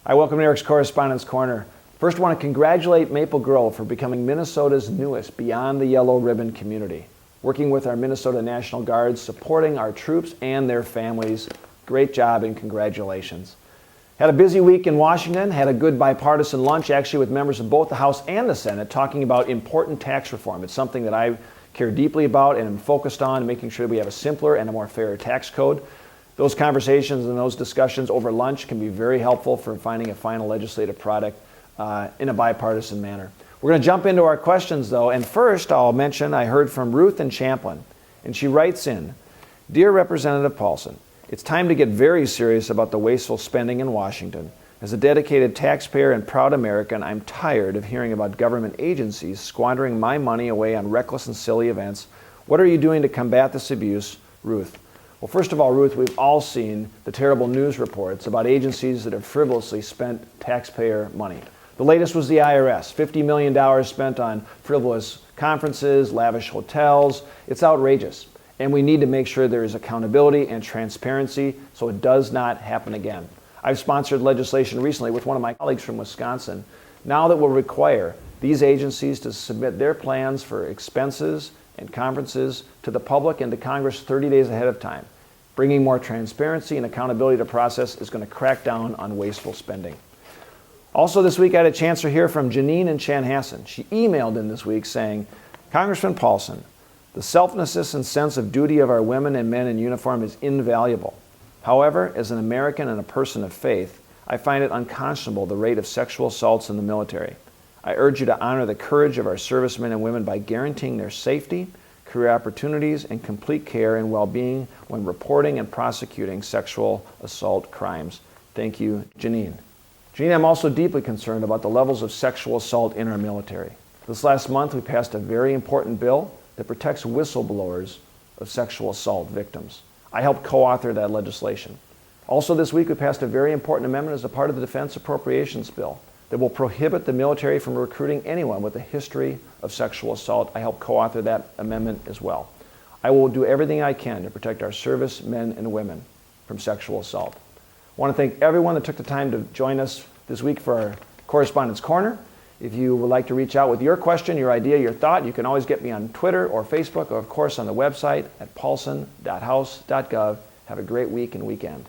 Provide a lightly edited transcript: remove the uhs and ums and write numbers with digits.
Hi, welcome to Erik's Correspondence Corner. First, I want to congratulate Maple Grove for becoming Minnesota's newest Beyond the Yellow Ribbon community. Working with our Minnesota National Guards, supporting our troops and their families. Great job and congratulations. Had a busy week in Washington, had a good bipartisan lunch actually with members of both the House and the Senate talking about important tax reform. It's something that I care deeply about and am focused on, making sure we have a simpler and a more fair tax code. Those conversations and those discussions over lunch can be very helpful for finding a final legislative product in a bipartisan manner. We're going to jump into our questions though, and first I'll mention I heard from Ruth in Champlin, and she writes in, "Dear Representative Paulsen, it's time to get very serious about the wasteful spending in Washington. As a dedicated taxpayer and proud American, I'm tired of hearing about government agencies squandering my money away on reckless and silly events. What are you doing to combat this abuse? Ruth." Well, first of all, Ruth, we've all seen the terrible news reports about agencies that have frivolously spent taxpayer money. The latest was the IRS, $50 million spent on frivolous conferences, lavish hotels. It's outrageous. And we need to make sure there is accountability and transparency so it does not happen again. I've sponsored legislation recently with one of my colleagues from Wisconsin now that will require these agencies to submit their plans for expenses and conferences to the public and to Congress 30 days ahead of time. Bringing more transparency and accountability to process is going to crack down on wasteful spending. Also this week I had a chance to hear from Janeen in Chanhassen. She emailed in this week saying, "Congressman Paulsen, the selflessness and sense of duty of our women and men in uniform is invaluable. However, as an American and a person of faith, I find it unconscionable the rate of sexual assaults in the military. I urge you to honor the courage of our servicemen and women by guaranteeing their safety, career opportunities, and complete care and well-being when reporting and prosecuting sexual assault crimes. Thank you, Janeen." Janeen, I'm also deeply concerned about the levels of sexual assault in our military. This last month, we passed a very important bill that protects whistleblowers of sexual assault victims. I helped co-author that legislation. Also this week, we passed a very important amendment as a part of the Defense Appropriations Bill that will prohibit the military from recruiting anyone with a history of sexual assault. I helped co-author that amendment as well. I will do everything I can to protect our service men and women from sexual assault. I want to thank everyone that took the time to join us this week for our Correspondence Corner. If you would like to reach out with your question, your idea, your thought, you can always get me on Twitter or Facebook or of course on the website at paulsen.house.gov. Have a great week and weekend.